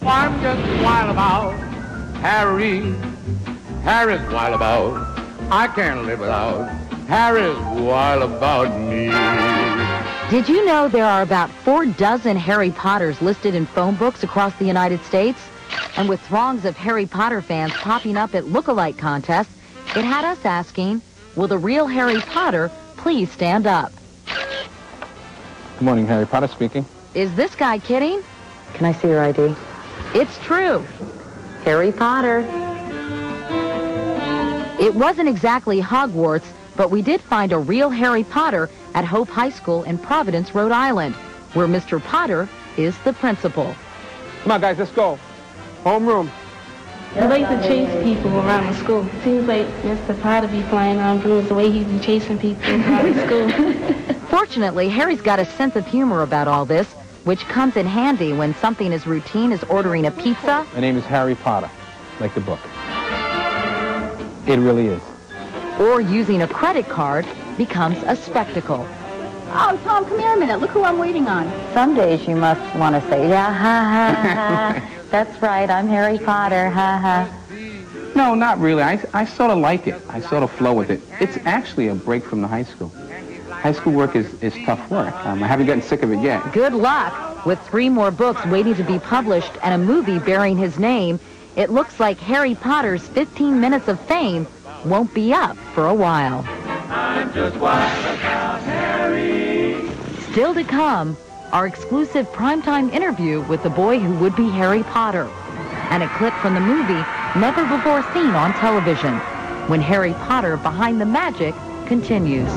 I'm just wild about Harry. Harry's wild about. I can't live without. Harry's wild about me. Did you know there are about 4 dozen Harry Potters listed in phone books across the United States? And with throngs of Harry Potter fans popping up at look-alike contests, it had us asking, will the real Harry Potter please stand up? Good morning, Harry Potter speaking. Is this guy kidding? Can I see your ID? It's true. Harry Potter. It wasn't exactly Hogwarts, but we did find a real Harry Potter at Hope High School in Providence, Rhode Island, where Mr. Potter is the principal. Come on, guys, let's go. Homeroom. I like to chase people around the school. Seems like Mr. Potter be flying around brooms the way he be chasing people around the school. Fortunately, Harry's got a sense of humor about all this, which comes in handy when something as routine as ordering a pizza. My name is Harry Potter, like the book. It really is. Or using a credit card becomes a spectacle. Oh, Tom, come here a minute. Look who I'm waiting on. Some days you must want to say, yeah, ha, ha, ha. That's right, I'm Harry Potter, ha, ha. No, not really. I sort of like it. I sort of flow with it. It's actually a break from the high school. High school work is tough work. I haven't gotten sick of it yet. Good luck. With 3 more books waiting to be published and a movie bearing his name, it looks like Harry Potter's 15 minutes of fame won't be up for a while. I'm just wild about Harry. Still to come, our exclusive primetime interview with the boy who would be Harry Potter, and a clip from the movie never before seen on television, when Harry Potter Behind the Magic continues.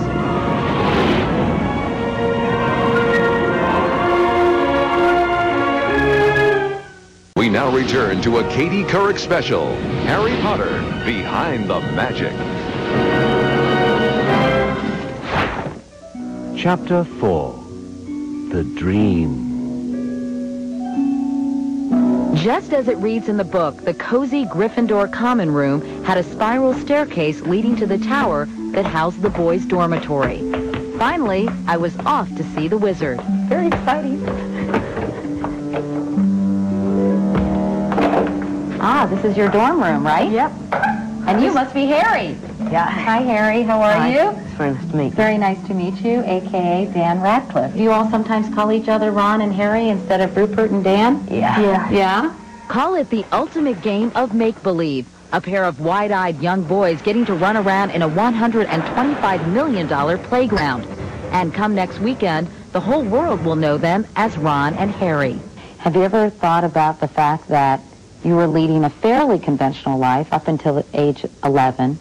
We now return to a Katie Couric special, Harry Potter Behind the Magic. Chapter 4, The Dream. Just as it reads in the book, the cozy Gryffindor common room had a spiral staircase leading to the tower that housed the boys' dormitory. Finally, I was off to see the wizard. Very exciting. Ah, this is your dorm room, right? Yep. And you must be Harry. Yeah. Hi, Harry. How are you? It's very nice to meet you. Very nice to meet you, a.k.a. Dan Radcliffe. Do you all sometimes call each other Ron and Harry instead of Rupert and Dan? Yeah. Yeah? Call it the ultimate game of make-believe. A pair of wide-eyed young boys getting to run around in a $125 million playground. And come next weekend, the whole world will know them as Ron and Harry. Have you ever thought about the fact that you were leading a fairly conventional life up until age 11,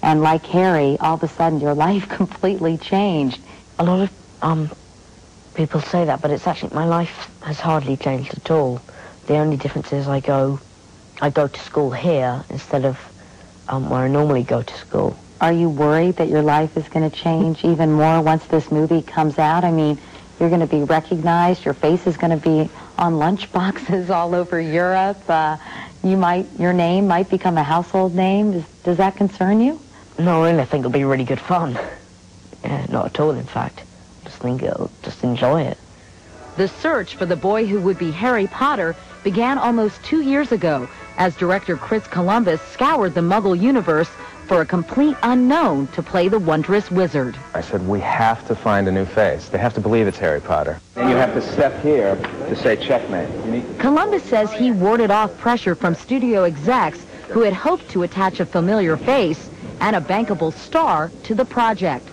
and like Harry, all of a sudden your life completely changed? A lot of people say that, but it's actually, my life has hardly changed at all. The only difference is I go to school here instead of where I normally go to school. Are you worried that your life is going to change even more once this movie comes out? I mean, you're going to be recognized. Your face is going to be on lunch boxes all over Europe. Your name might become a household name. Does that concern you? No, really, I think it'll be really good fun. Yeah, not at all, in fact. Just enjoy it. The search for the boy who would be Harry Potter began almost 2 years ago as director Chris Columbus scoured the Muggle universe for a complete unknown to play the wondrous wizard. I said, we have to find a new face. They have to believe it's Harry Potter. And you have to step here to say checkmate. Columbus says he warded off pressure from studio execs who had hoped to attach a familiar face and a bankable star to the project.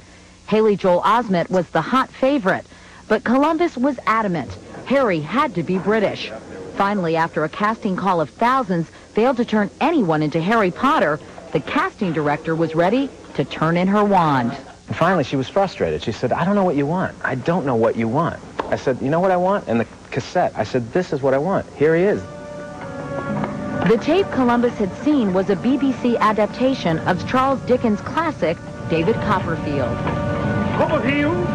Haley Joel Osment was the hot favorite, but Columbus was adamant Harry had to be British. Finally, after a casting call of thousands failed to turn anyone into Harry Potter, the casting director was ready to turn in her wand. And finally, she was frustrated. She said, I don't know what you want. I don't know what you want. I said, you know what I want? And the cassette. I said, this is what I want. Here he is. The tape Columbus had seen was a BBC adaptation of Charles Dickens' classic, David Copperfield. Copperfield?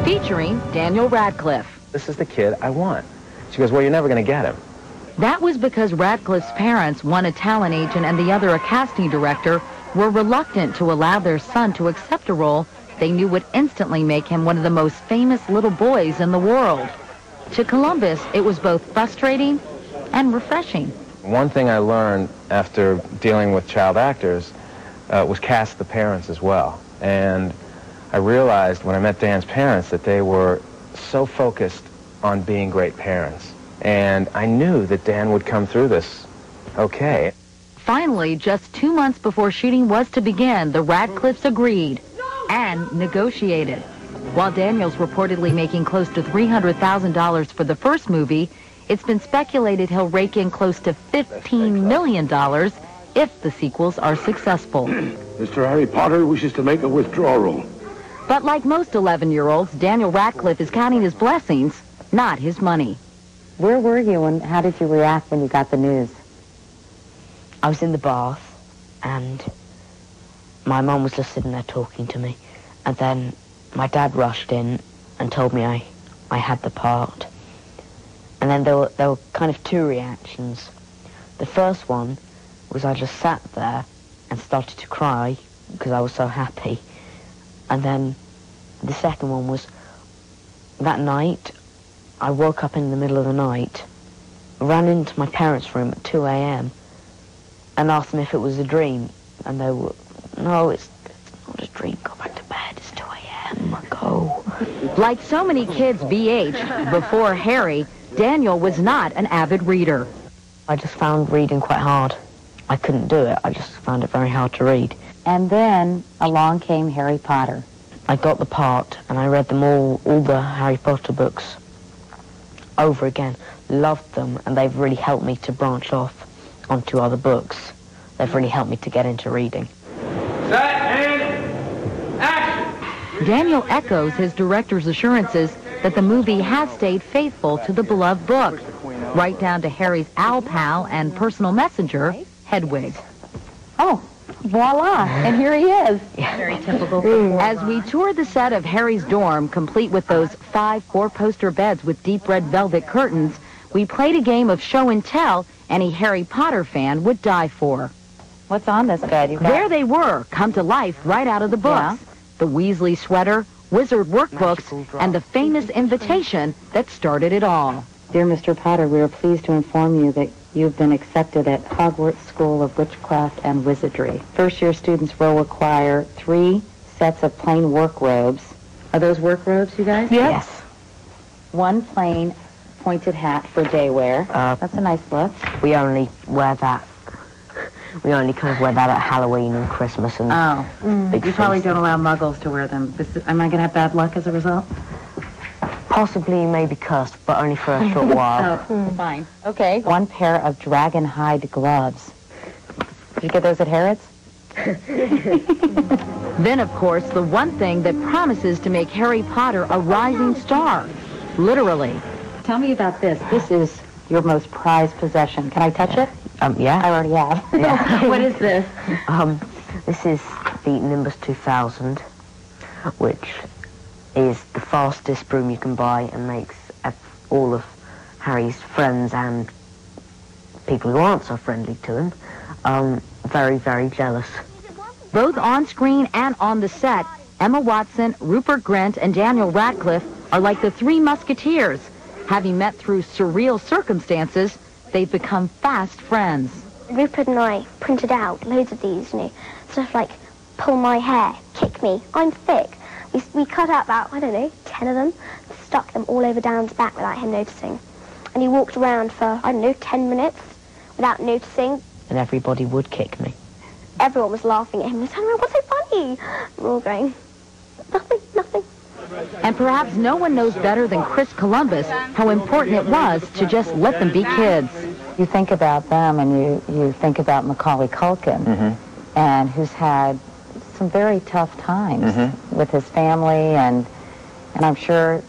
Featuring Daniel Radcliffe. This is the kid I want. She goes, well, you're never going to get him. That was because Radcliffe's parents, one a talent agent and the other a casting director, were reluctant to allow their son to accept a role they knew would instantly make him one of the most famous little boys in the world. To Columbus, it was both frustrating and refreshing. One thing I learned after dealing with child actors was cast the parents as well. And I realized when I met Dan's parents that they were so focused on being great parents. And I knew that Dan would come through this okay. Finally, just 2 months before shooting was to begin, the Radcliffes agreed and negotiated. While Daniel's reportedly making close to $300,000 for the first movie, it's been speculated he'll rake in close to $15 million if the sequels are successful. Mr. Harry Potter wishes to make a withdrawal. But like most 11-year-olds, Daniel Radcliffe is counting his blessings, not his money. Where were you and how did you react when you got the news? I was in the bath, and my mum was just sitting there talking to me. And then my dad rushed in and told me I had the part. And then there were kind of two reactions. The first one was I just sat there and started to cry because I was so happy. And then the second one was that night, I woke up in the middle of the night, ran into my parents' room at 2 a.m. and asked them if it was a dream. And they were, no, it's not a dream, go back to bed, it's 2 a.m., go. Like so many kids BH, before Harry, Daniel was not an avid reader. I just found reading quite hard. I couldn't do it, I just found it very hard to read. And then along came Harry Potter. I got the part and I read them all the Harry Potter books over again. Loved them, and they've really helped me to branch off onto other books. They've really helped me to get into reading. Set and action! Daniel echoes his director's assurances that the movie has stayed faithful to the beloved book, right down to Harry's owl pal and personal messenger, Hedwig. Oh, voila, and here he is. Very typical. As we tour the set of Harry's dorm, complete with those 5 4-poster beds with deep red velvet curtains, we played a game of show and tell any Harry Potter fan would die for. What's on this bed? There they were, come to life right out of the books. Yeah. The Weasley sweater, wizard workbooks, and the famous invitation that started it all. Dear Mr. Potter, we are pleased to inform you that you've been accepted at Hogwarts School of Witchcraft and Wizardry. First-year students will require 3 sets of plain work robes. Are those work robes, you guys? Yes. 1 plain pointed hat for day wear. That's a nice look. We only wear that. We only kind of wear that at Halloween and Christmas and big You probably feasts. don't allow muggles to wear them. Am I going to have bad luck as a result? Possibly maybe cursed, but only for a short while. Fine. Okay. 1 pair of dragon hide gloves. Did you get those at Harrods? Then, of course, the one thing that promises to make Harry Potter a rising star. Literally. Tell me about this. This is your most prized possession. Can I touch it? Yeah. I already have. Yeah. What is this? This is the Nimbus 2000, which is the fastest broom you can buy and makes all of Harry's friends and people who aren't so friendly to him very, very jealous. Both on screen and on the set, Emma Watson, Rupert Grint, and Daniel Radcliffe are like the 3 musketeers. Having met through surreal circumstances, they've become fast friends. Rupert and I printed out loads of these, stuff like pull my hair, kick me, I'm thick. We cut out about, 10 of them, stuck them all over Dan's back without him noticing. And he walked around for, 10 minutes without noticing. And everybody would kick me. Everyone was laughing at him. He was telling me, what's so funny? We're all going, nothing. And perhaps no one knows better than Chris Columbus how important it was to just let them be kids. You think about them and you think about Macaulay Culkin, and who's had some very tough times with his family, and I'm sure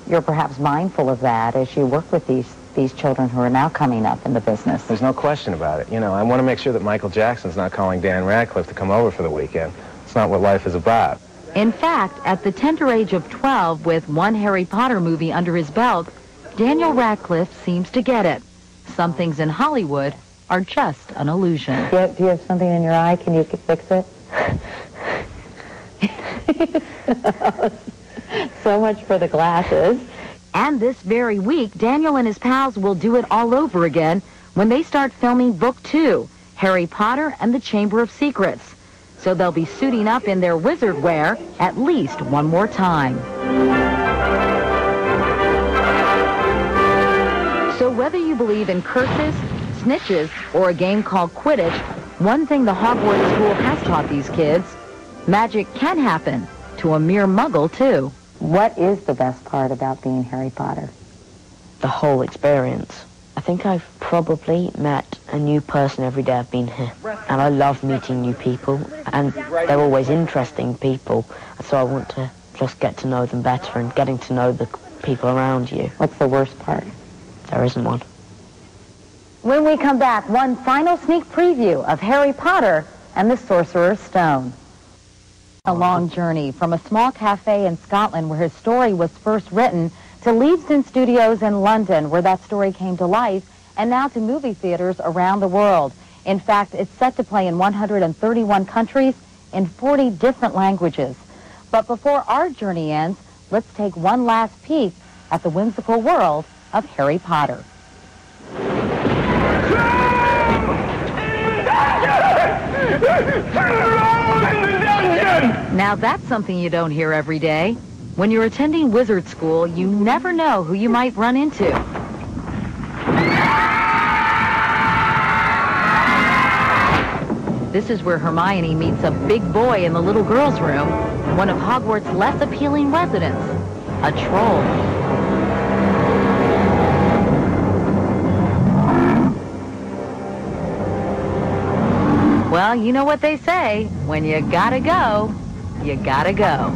you're perhaps mindful of that as you work with these children who are now coming up in the business. There's no question about it. I want to make sure that Michael Jackson's not calling Dan Radcliffe to come over for the weekend. It's not what life is about. In fact, at the tender age of 12, with 1 Harry Potter movie under his belt, Daniel Radcliffe seems to get it. Some things in Hollywood are just an illusion. Do you have something in your eye? Can you fix it? So much for the glasses. And this very week, Daniel and his pals will do it all over again when they start filming Book 2, Harry Potter and the Chamber of Secrets. So they'll be suiting up in their wizard wear at least one more time. So whether you believe in curses, snitches, or a game called Quidditch, one thing the Hogwarts school has taught these kids, magic can happen to a mere muggle, too. What is the best part about being Harry Potter? The whole experience. I think I've probably met a new person every day I've been here. And I love meeting new people, and they're always interesting people. So I want to just get to know them better and getting to know the people around you. What's the worst part? There isn't one. When we come back, one final sneak preview of Harry Potter and the Sorcerer's Stone. A long journey from a small cafe in Scotland where his story was first written to Leavesden Studios in London where that story came to life, and now to movie theaters around the world. In fact, it's set to play in 131 countries in 40 different languages. But before our journey ends, let's take one last peek at the whimsical world of Harry Potter. Now that's something you don't hear every day. When you're attending wizard school, you never know who you might run into. This is where Hermione meets a big boy in the little girl's room, one of Hogwarts' less appealing residents, a troll. Well, you know what they say, when you gotta go, you gotta go.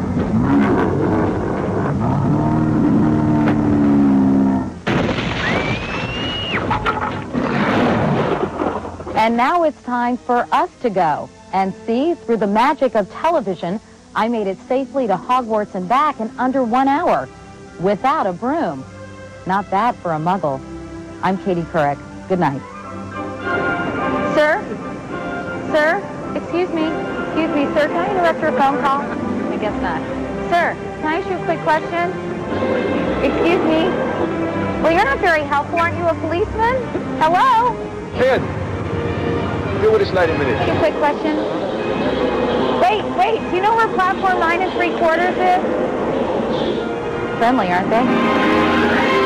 And now it's time for us to go. And see, through the magic of television, I made it safely to Hogwarts and back in under 1 hour, without a broom. Not bad for a muggle. I'm Katie Couric. Good night. Sir? Sir? Excuse me, sir. Can I interrupt your phone call? I guess not. Sir, can I ask you a quick question? Excuse me? Well, you're not very helpful. Aren't you a policeman? Hello? Kid, deal with this lady a minute. Ask you a quick question. Wait. Do you know where platform 9 3/4 is? Friendly, aren't they?